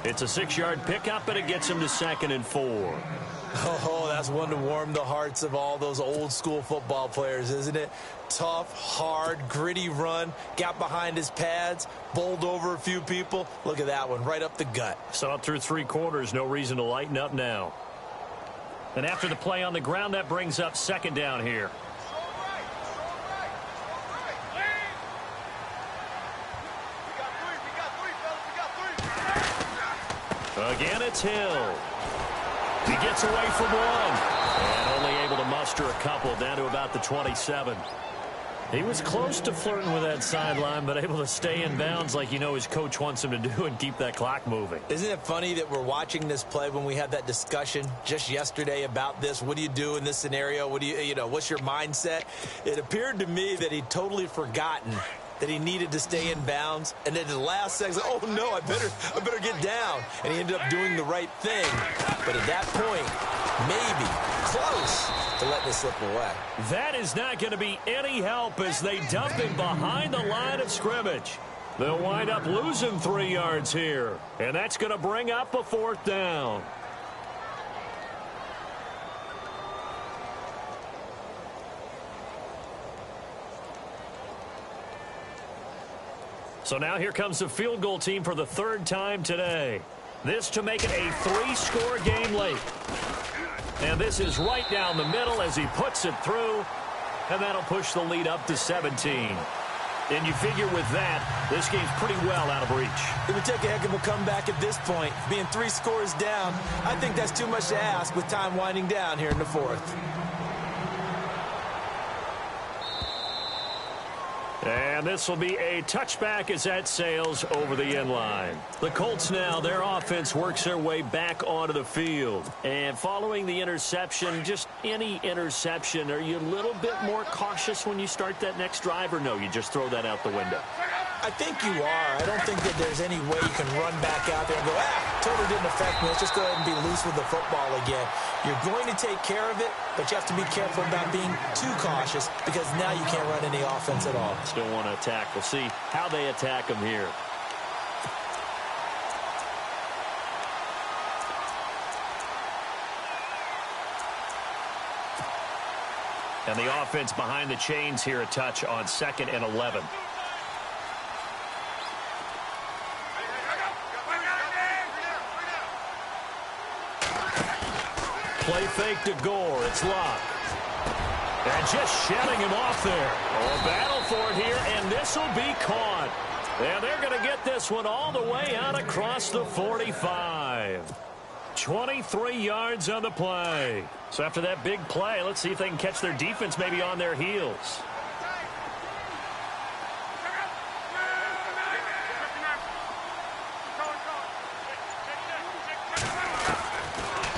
It's a 6-yard pickup, and it gets him to 2nd and 4. Oh, that's one to warm the hearts of all those old-school football players, isn't it? Tough, hard, gritty run, got behind his pads, bowled over a few people. Look at that one, right up the gut. Saw it through 3 quarters, no reason to lighten up now. And after the play on the ground, that brings up 2nd down here. Again, it's Hill. He gets away from one. And only able to muster a couple down to about the 27. He was close to flirting with that sideline, but able to stay in bounds like you know his coach wants him to do and keep that clock moving. Isn't it funny that we're watching this play when we had that discussion just yesterday about this? What do you do in this scenario? What do you know, what's your mindset? It appeared to me that he'd totally forgotten that he needed to stay in bounds, and then in the last second, oh no, I better get down. And he ended up doing the right thing. But at that point, maybe close to letting it slip away. That is not going to be any help as they dump him behind the line of scrimmage. They'll wind up losing 3 yards here, and that's going to bring up a 4th down. So now here comes the field goal team for the 3rd time today. This to make it a 3-score game late. And this is right down the middle as he puts it through. And that'll push the lead up to 17. And you figure with that, this game's pretty well out of reach. It would take a heck of a comeback at this point. Being 3 scores down, I think that's too much to ask with time winding down here in the 4th. And this will be a touchback as that sails over the end line. The Colts now, their offense works their way back onto the field. And following the interception, just any interception, are you a little bit more cautious when you start that next drive, or no, you just throw that out the window? I think you are. I don't think that there's any way you can run back out there and go, totally didn't affect me. Let's just go ahead and be loose with the football again. You're going to take care of it, but you have to be careful about being too cautious because now you can't run any offense at all. Still want to attack. We'll see how they attack him here. And the offense behind the chains here a touch on 2nd and 11. Play fake to Gore. It's Locke. And just shedding him off there. Oh, a battle for it here, and this will be caught. And they're going to get this one all the way out across the 45. 23 yards on the play. So after that big play, let's see if they can catch their defense maybe on their heels.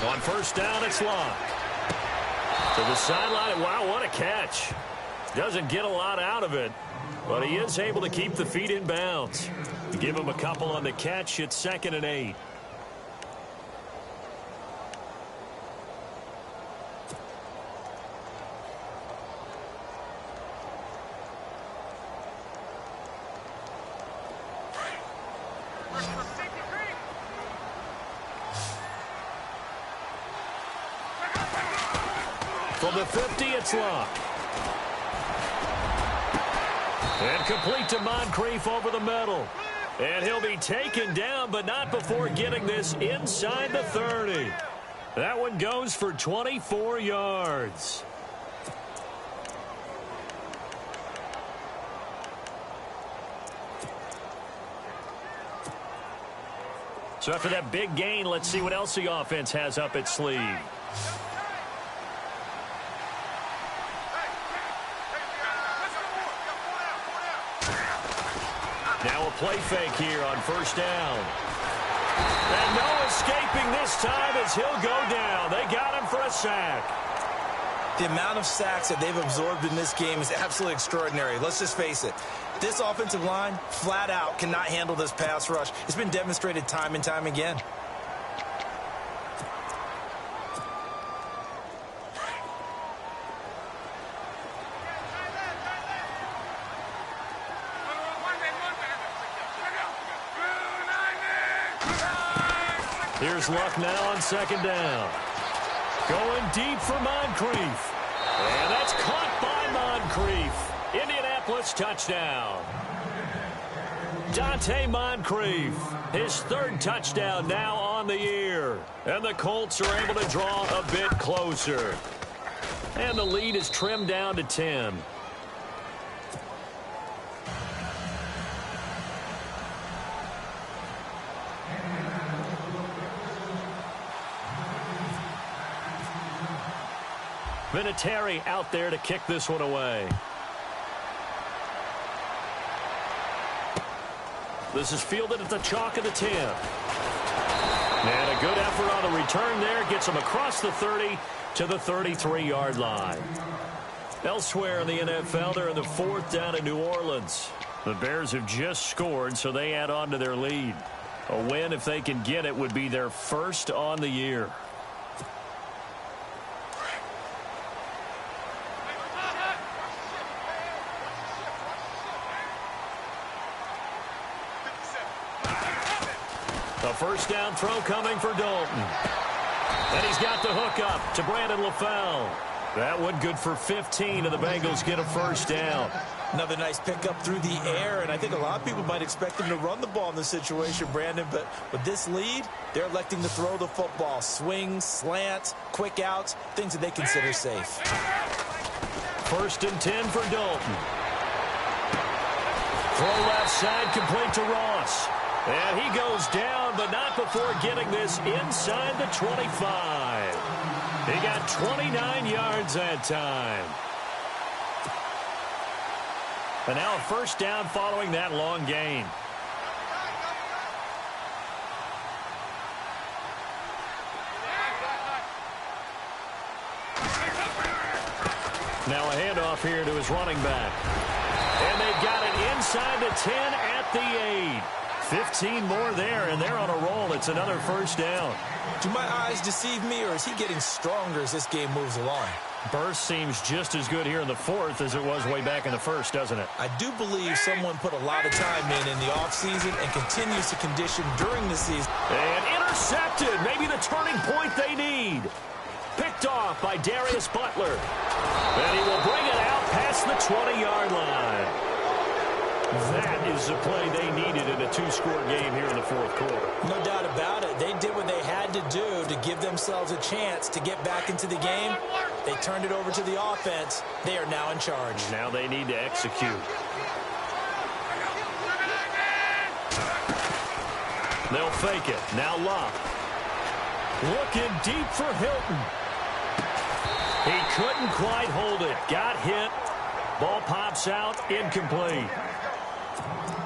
On first down, it's Locke. To the sideline. Wow, what a catch. Doesn't get a lot out of it, but he is able to keep the feet in bounds. Give him a couple on the catch. It's 2nd and 8. From the 50, it's Locke. And complete to Moncrief over the middle. And he'll be taken down, but not before getting this inside the 30. That one goes for 24 yards. So after that big gain, let's see what else the offense has up its sleeve. Now a play fake here on first down. And no escaping this time as he'll go down. They got him for a sack. The amount of sacks that they've absorbed in this game is absolutely extraordinary. Let's just face it. This offensive line, flat out, cannot handle this pass rush. It's been demonstrated time and time again. Here's Luck now on second down. Going deep for Moncrief. And that's caught by Moncrief. Indianapolis touchdown. Dante Moncrief, his third touchdown now on the year. And the Colts are able to draw a bit closer. And the lead is trimmed down to 10. Vinatieri out there to kick this one away. This is fielded at the chalk of the 10. And a good effort on the return there. Gets him across the 30 to the 33-yard line. Elsewhere in the NFL, they're in the fourth down in New Orleans. The Bears have just scored, so they add on to their lead. A win, if they can get it, would be their first on the year. A first down throw coming for Dalton. And he's got the hook up to Brandon LaFell. That one good for 15, and the Bengals get a first down. Another nice pickup through the air, and I think a lot of people might expect them to run the ball in this situation, Brandon, but with this lead, they're electing to throw the football. Swings, slants, quick outs, things that they consider safe. First and 10 for Dalton. Throw left side, complete to Ross. And he goes down, but not before getting this inside the 25. He got 29 yards that time. And now a first down following that long gain. Now a handoff here to his running back. And they've got it inside the 10 at the 8. 15 more there, and they're on a roll. It's another first down. Do my eyes deceive me, or is he getting stronger as this game moves along? Burst seems just as good here in the fourth as it was way back in the first, doesn't it? I do believe someone put a lot of time in the offseason and continues to condition during the season. And intercepted. Maybe the turning point they need. Picked off by Darius Butler. And he will bring it out past the 20-yard line. That is the play they needed in a two-score game here in the fourth quarter. No doubt about it. They did what they had to do to give themselves a chance to get back into the game. They turned it over to the offense. They are now in charge. Now they need to execute. They'll fake it. Now Locke. Looking deep for Hilton. He couldn't quite hold it. Got hit. Ball pops out. Incomplete.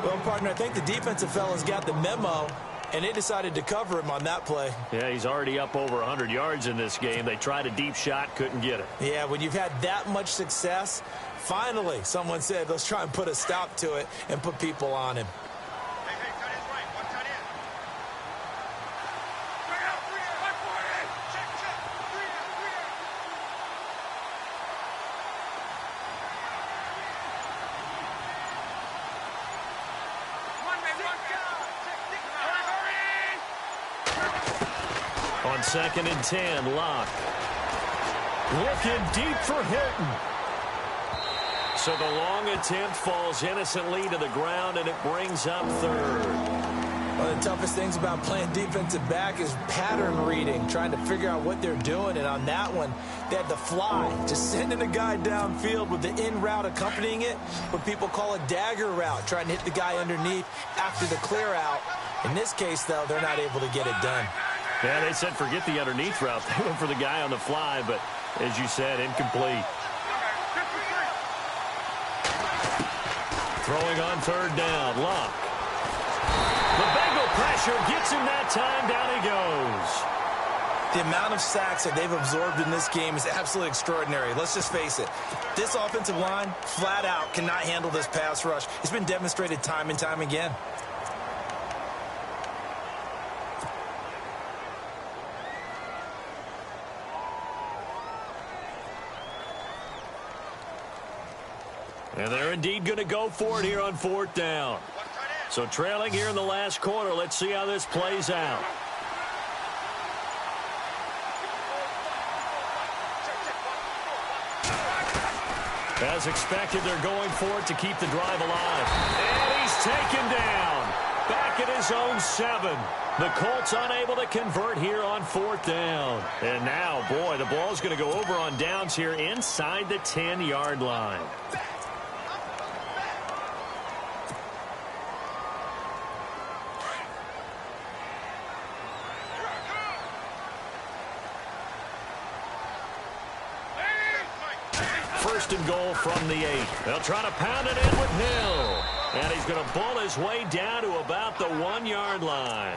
Well, partner, I think the defensive fellas got the memo, and they decided to cover him on that play. Yeah, he's already up over 100 yards in this game. They tried a deep shot, couldn't get it. Yeah, when you've had that much success, finally someone said, let's try and put a stop to it and put people on him. On second and 10, Locke. Looking deep for Hilton. So the long attempt falls innocently to the ground, and it brings up third. One of the toughest things about playing defensive back is pattern reading, trying to figure out what they're doing. And on that one, they had the fly, just sending a guy downfield with the in route accompanying it, what people call a dagger route, trying to hit the guy underneath after the clear out. In this case, though, they're not able to get it done. Yeah, they said forget the underneath route. They went for the guy on the fly, but as you said, incomplete. Throwing on third down, Luck. The Bengal pressure gets him that time. Down he goes. The amount of sacks that they've absorbed in this game is absolutely extraordinary. Let's just face it. This offensive line, flat out, cannot handle this pass rush. It's been demonstrated time and time again. And they're indeed going to go for it here on fourth down. So trailing here in the last quarter. Let's see how this plays out. As expected, they're going for it to keep the drive alive. And he's taken down. Back at his own 7. The Colts unable to convert here on fourth down. And now, boy, the ball's going to go over on downs here inside the 10-yard line. First and goal from the 8. They'll try to pound it in with Hill. And he's going to bull his way down to about the 1-yard line.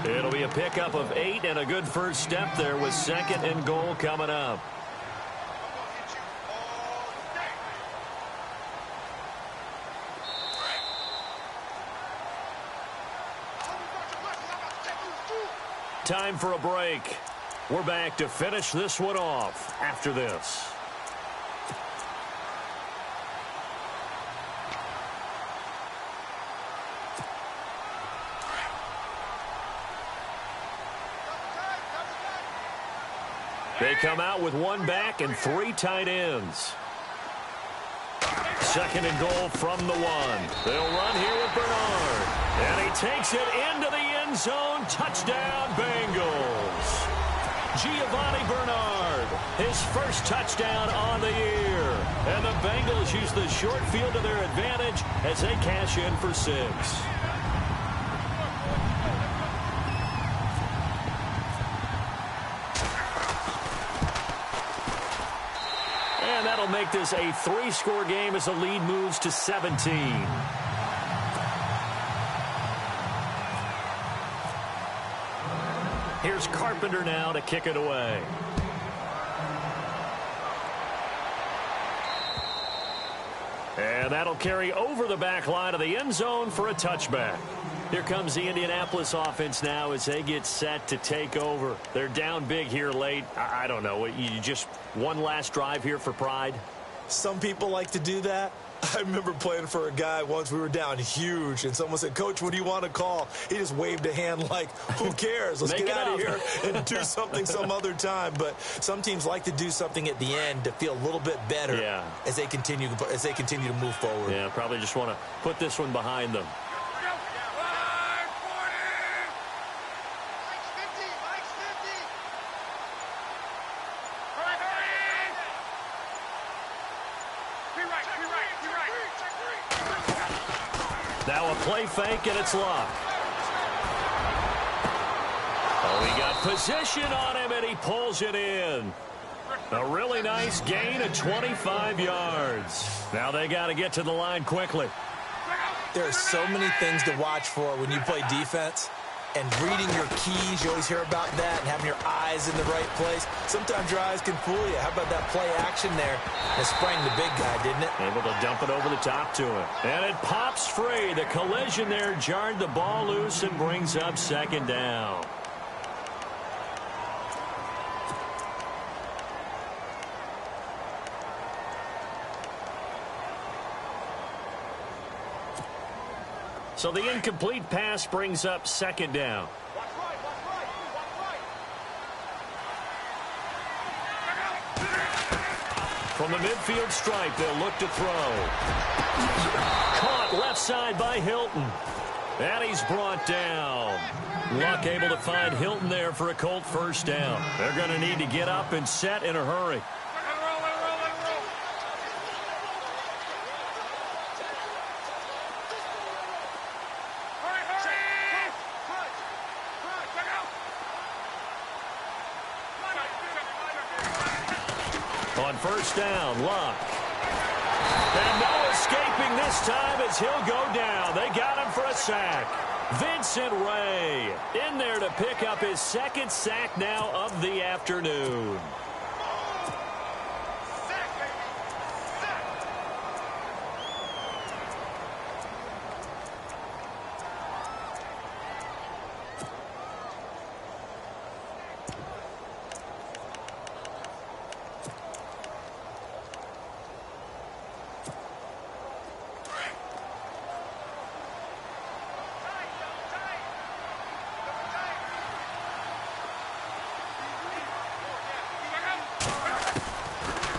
It'll be a pickup of 8 and a good first step there with second and goal coming up. Time for a break. We're back to finish this one off after this. They come out with 1 back and 3 tight ends. Second and goal from the 1. They'll run here with Bernard. And he takes it into the end zone. Touchdown, Bengals. Giovanni Bernard, his first touchdown on the year. And the Bengals use the short field to their advantage as they cash in for 6. And that'll make this a 3-score game as the lead moves to 17. Here's Carpenter now to kick it away. And that'll carry over the back line of the end zone for a touchback. Here comes the Indianapolis offense now as they get set to take over. They're down big here late. I don't know. You just one last drive here for pride? Some people like to do that. I remember playing for a guy once. We were down huge, and someone said, "Coach, what do you want to call?" He just waved a hand like, who cares? Let's get out of here and do something some other time. But some teams like to do something at the end to feel a little bit better as they continue to move forward. Yeah, probably just want to put this one behind them. Now a play fake, and it's Luck. Oh, he got position on him, and he pulls it in. A really nice gain of 25 yards. Now they got to get to the line quickly. There are so many things to watch for when you play defense. And reading your keys, you always hear about that, and having your eyes in the right place. Sometimes your eyes can fool you. How about that play action there? It sprang the big guy, didn't it? Able to dump it over the top to him. And it pops free. The collision there jarred the ball loose and brings up second down. So the incomplete pass brings up second down. From the midfield stripe, they'll look to throw. Caught left side by Hilton. And he's brought down. Luck able to find Hilton there for a Colt first down. They're going to need to get up and set in a hurry. On first down, Luck. And no escaping this time as he'll go down. They got him for a sack. Vincent Ray in there to pick up his second sack now of the afternoon.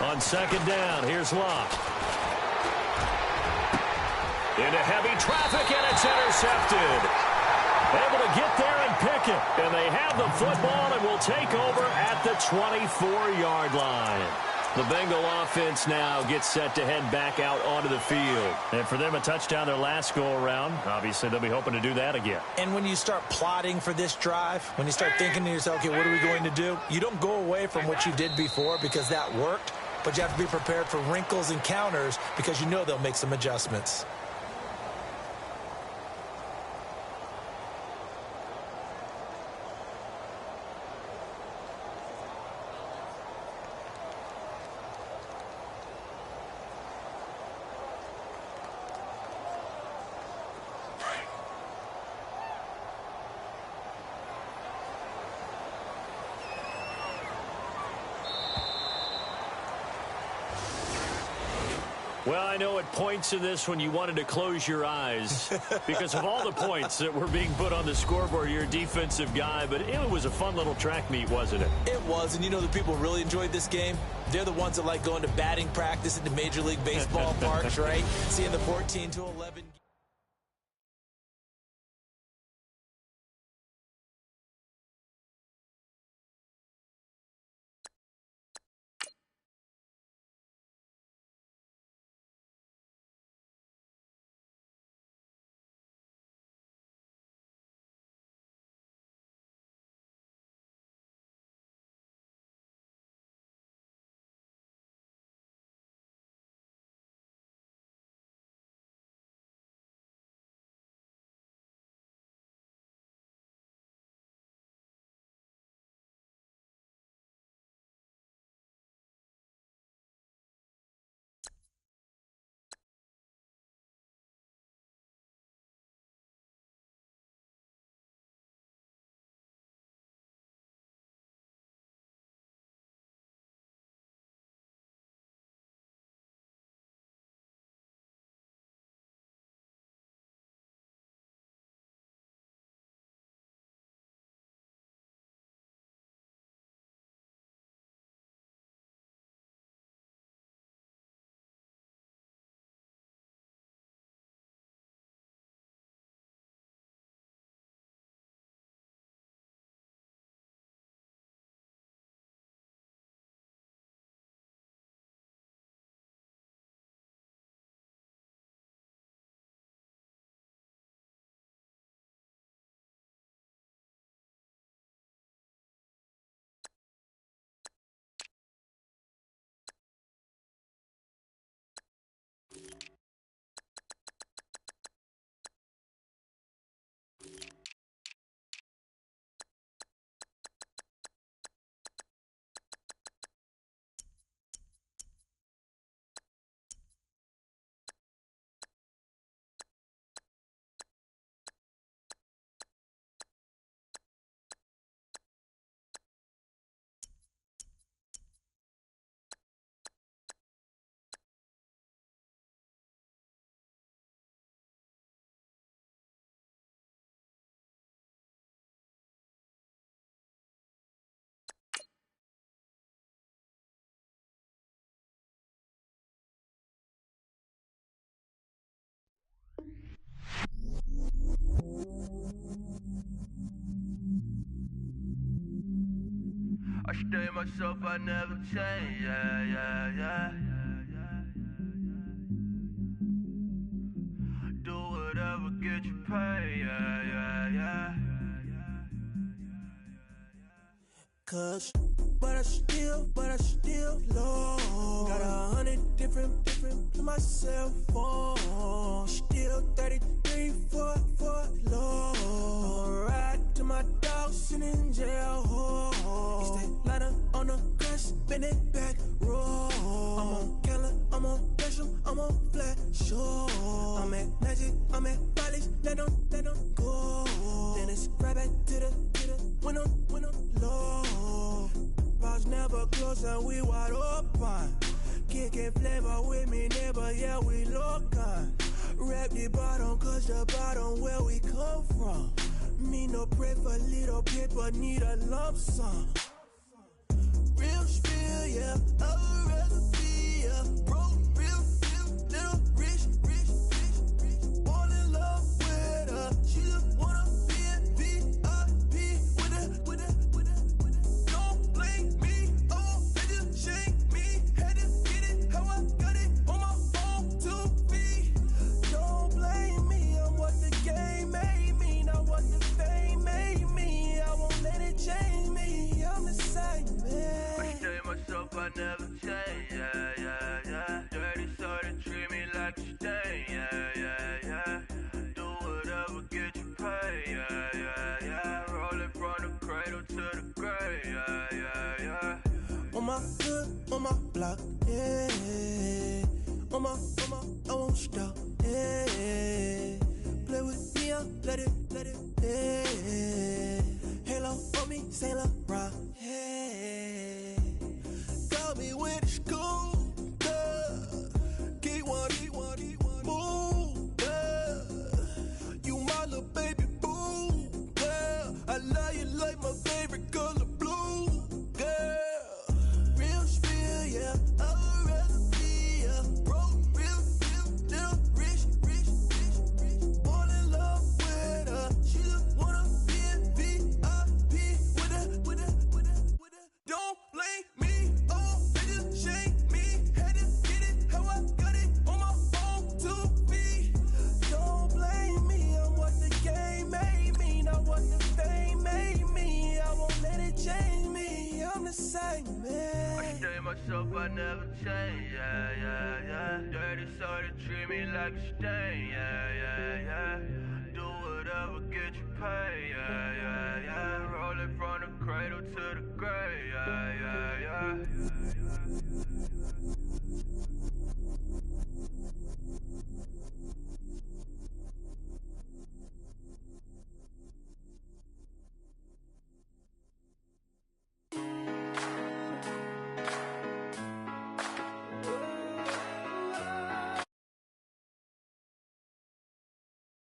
On second down, here's Locke. Into heavy traffic, and it's intercepted. Able to get there and pick it. And they have the football and will take over at the 24-yard line. The Bengal offense now gets set to head back out onto the field. And for them, a touchdown their last go-around. Obviously, they'll be hoping to do that again. And when you start plotting for this drive, when you start thinking to yourself, okay, what are we going to do? You don't go away from what you did before because that worked. But you have to be prepared for wrinkles and counters because you know they'll make some adjustments. Well, I know at points in this when you wanted to close your eyes because of all the points that were being put on the scoreboard. You're a defensive guy, but it was a fun little track meet, wasn't it? It was, and you know the people really enjoyed this game? They're the ones that like going to batting practice at the Major League Baseball parks, right? Seeing the 14-11. stay myself, I never change, yeah. Do whatever, get you paid, yeah. Cause, but I still low. Got 100 different to my cell phone. Still 33 for low. I'ma ride to my dog sitting in jail. He stay lighter on the grass, spin it back, roll. I'm on Keller, I'm on Gresham, I'm on Flat Shore. I'm at Magic, I'm at Follies, let them go. Then it's right back to the when I'm low. Bars never close and we wide open. Kicking flavor with me, neighbor, yeah, we local. Rap the bottom, cause the bottom where we come from. Me no pray for little paper, need a lump sum. Real spill, yeah, I would rather be, yeah. Broke, real, little rich. All in love with her, she just wanna be a VIP with her. Don't blame me, oh, they just shake me. Had to get it, how I got it, on my own 2 feet. Don't blame me, I'm what the game made me, not what the fame made me. I won't let it change me, I'm the same man. I stay myself, I never change, yeah. Dirty so they treat me like a stain, yeah. Do whatever, get you paid, yeah. Rolling from the cradle to the grave, yeah. On my hood, on my block, yeah. On my, I won't stop, yeah. Play with me, let it, yeah. Halo on me, Saint Laurent, yeah. Got me with the school, keep one, move, yeah. You my little baby boo, yeah. I love you like my favorite color blue, girl. Real spill, yeah, I would rather be, yeah. Broke, real, little rich. All in love with her, she just wanna be a VIP with her. Don't blame me, oh, they just shake me. Had to get it, how I got it, on my own 2 feet. Don't blame me, I'm what the game made me, not what the fame made me. I won't let it change me, I'm the same man. I stay myself, I never change, yeah. Dirty so they treat me like a stain, yeah. Do whatever, get you paid, yeah.